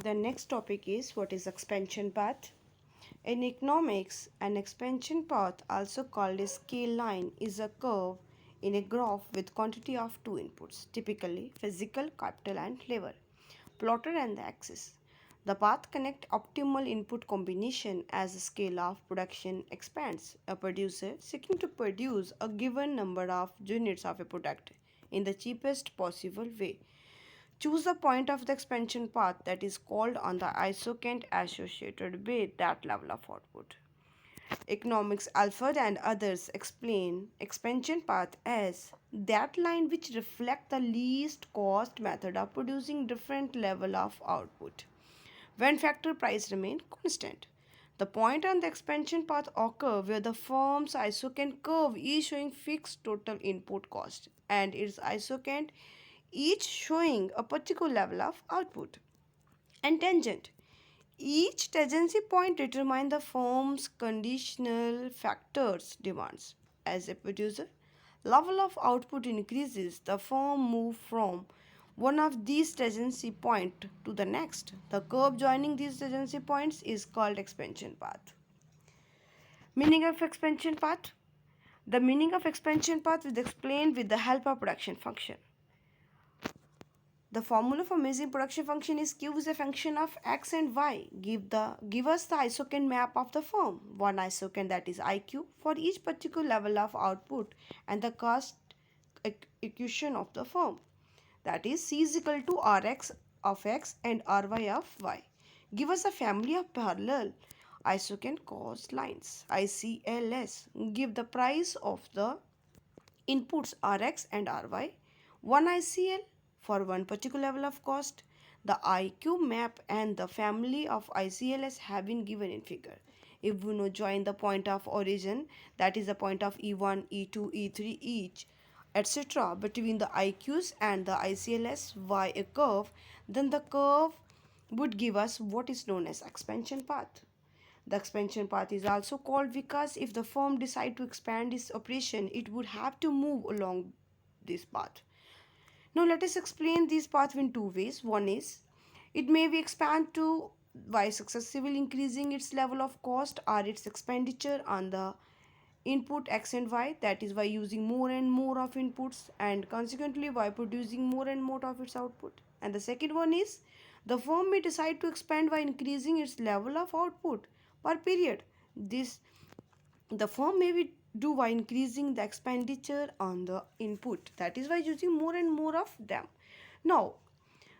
The next topic is what is expansion path. In economics, an expansion path, also called a scale line, is a curve in a graph with quantity of two inputs, typically physical, capital and labor, plotted on the axis. The path connects optimal input combination as the scale of production expands. A producer seeking to produce a given number of units of a product in the cheapest possible way. Choose the point of the expansion path that is called on the isocant associated with that level of output. Economics Alford and others explain expansion path as that line which reflect the least cost method of producing different level of output when factor price remain constant. The point on the expansion path occur where the firm's isocant curve is showing fixed total input cost and its isocant each showing a particular level of output. And tangent. Each tangency point determines the firm's conditional factors demands. As a producer, level of output increases, the firm moves from one of these tangency points to the next. The curve joining these tangency points is called expansion path. Meaning of expansion path. The meaning of expansion path is explained with the help of production function. The formula for measuring production function is Q is a function of x and y. Give us the isocant map of the firm. One isocant, that is IQ, for each particular level of output and the cost equation of the firm. That is C is equal to Rx of x and Ry of y. Give us a family of parallel isocant cost lines, ICLS. Give the price of the inputs Rx and Ry. One ICL for one particular level of cost. The IQ map and the family of ICLS have been given in figure. If we know join the point of origin, that is the point of E1, E2, E3 each, etc. between the IQs and the ICLS y a curve, then the curve would give us what is known as expansion path. The expansion path is also called because if the firm decide to expand its operation, it would have to move along this path. Now let us explain this path in two ways. One is it may be expand to by successively increasing its level of cost or its expenditure on the input x and y, that is by using more and more of inputs and consequently by producing more and more of its output. And the second one is the firm may decide to expand by increasing its level of output per period. This the firm may be do by increasing the expenditure on the input, that is by using more and more of them. Now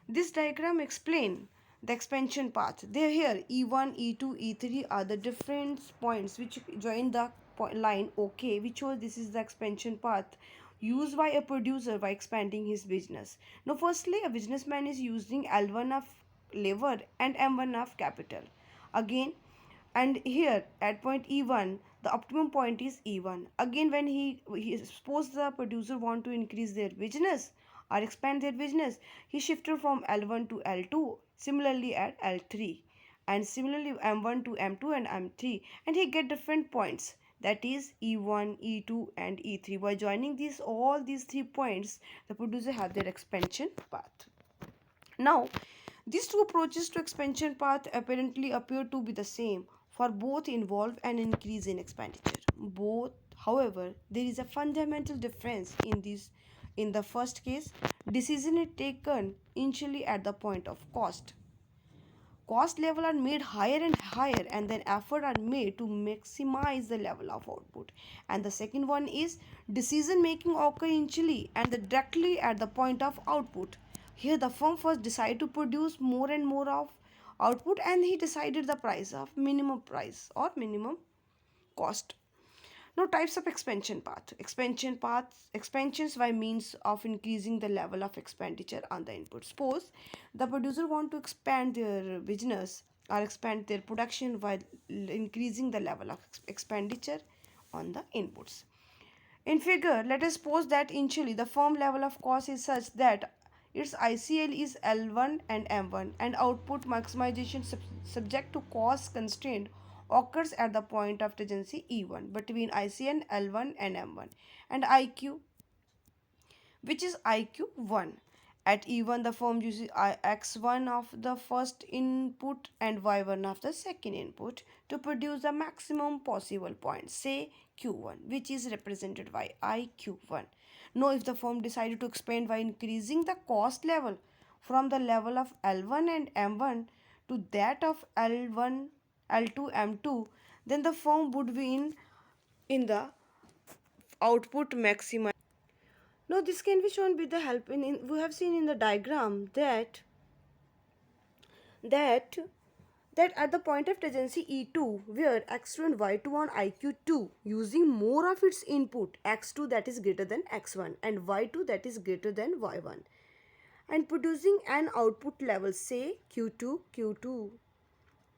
this diagram explain the expansion path. They here E1, E2, E3 are the different points which join the line OK, which shows this is the expansion path used by a producer by expanding his business. Now firstly, a businessman is using L1 of labor and M1 of capital. Again, and here at point E1 the optimum point is E1. Again, when he suppose the producer want to increase their business or expand their business, he shifted from L1 to L2, similarly at L3, and similarly M1 to M2 and M3, and he get different points, that is E1, E2 and E3. By joining these all these 3 points, the producer have their expansion path. Now these two approaches to expansion path apparently appear to be the same, for both involve an increase in expenditure. Both, however, there is a fundamental difference in this. In the first case, decision is taken initially at the point of cost. Cost level are made higher and then effort are made to maximize the level of output. And the second one is decision making occur initially and directly at the point of output. Here the firm first decide to produce more and more of output and he decided the price of minimum price or minimum cost. Now types of expansion path. Expansions by means of increasing the level of expenditure on the input. Suppose the producer want to expand their business or expand their production while increasing the level of expenditure on the inputs. In figure, let us suppose that initially the firm level of cost is such that its ICL is L1 and M1 and output maximization subject to cost constraint occurs at the point of tangency E1 between ICN L1 and M1 and IQ, which is IQ1, At E1, the firm uses x1 of the first input and y1 of the second input to produce the maximum possible point, say q1, which is represented by iq1. Now, if the firm decided to expand by increasing the cost level from the level of L1 and M1 to that of L1, L2, M2, then the firm would be in the output maximum. Now this can be shown with the help in we have seen in the diagram that that at the point of tangency E2 where x2 and y2 on IQ2 using more of its input x2 that is greater than x1 and y2 that is greater than y1 and producing an output level say Q2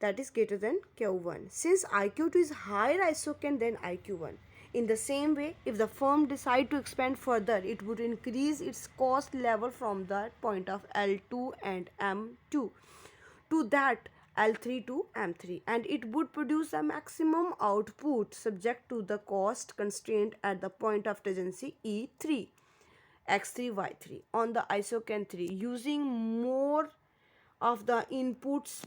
that is greater than Q1. Since IQ2 is higher isocant than IQ1. In the same way, if the firm decide to expand further, it would increase its cost level from that point of L2 and M2 to that L3 to M3 and it would produce a maximum output subject to the cost constraint at the point of tangency E3 x3 y3 on the isocant 3 using more of the inputs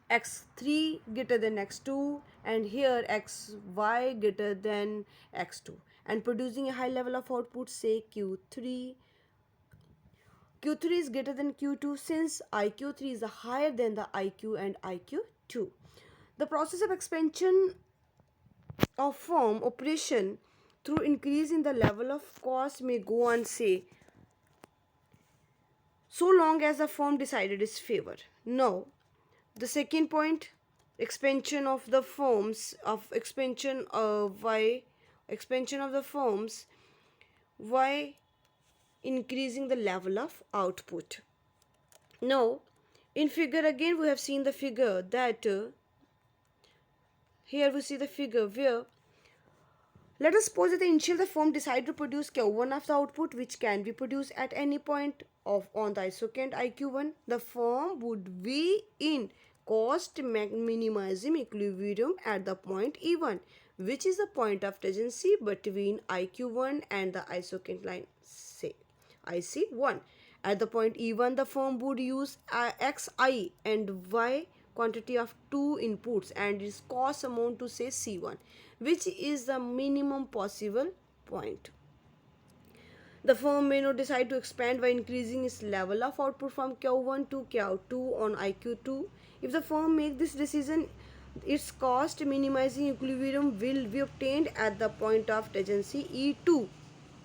x3 greater than x2 and here xy greater than x2 and producing a high level of output say q3. Q3 is greater than q2 since iq3 is higher than the iq and iq2. The process of expansion of firm operation through increase in the level of cost may go on say so long as the firm decided its favor. Now the second point, expansion of the firms of expansion by expansion of the firms by increasing the level of output. Now in figure again we have seen the figure that here we see the figure where let us suppose that the initial the firm decide to produce Q1 of the output which can be produced at any point of on the isocant IQ1. The firm would be in cost minimizing equilibrium at the point E1 which is the point of tangency between IQ1 and the isocant line say IC1. At the point E1 the firm would use xi and y quantity of two inputs and its cost amount to say C1 which is the minimum possible point. The firm may not decide to expand by increasing its level of output from Q1 to Q2 on IQ2. If the firm makes this decision, its cost minimizing equilibrium will be obtained at the point of tangency E2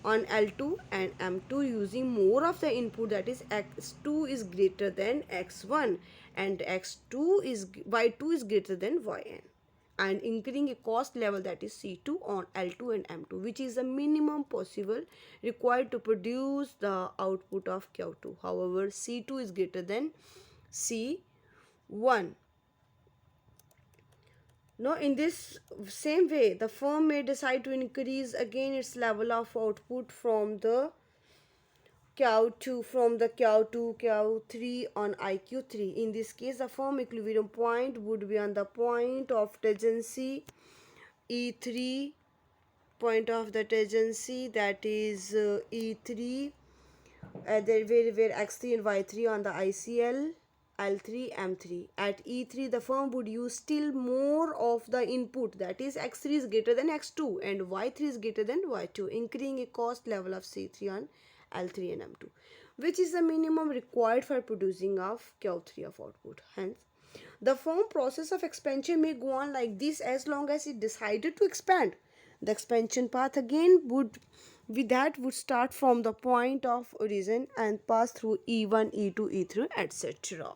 on L2 and M2 using more of the input that is x2 is greater than x1 and x2 is y2 is greater than yn and increasing a cost level that is C2 on L2 and M2 which is the minimum possible required to produce the output of Q2. However, C2 is greater than C1. Now in this same way the firm may decide to increase again its level of output from the Q2 Q3 on IQ3. In this case the firm equilibrium point would be on the point of tangency E3 point of the tangency that is E3 where x3 and y3 on the ICL L3 M3. At E3 the firm would use still more of the input that is x3 is greater than x2 and y3 is greater than y2 increasing a cost level of C3 on L3 and M2 which is the minimum required for producing of Q3 of output. Hence the firm process of expansion may go on like this as long as it decided to expand. The expansion path again would start from the point of origin and pass through E1, E2, E3, etc.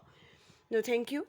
Now thank you.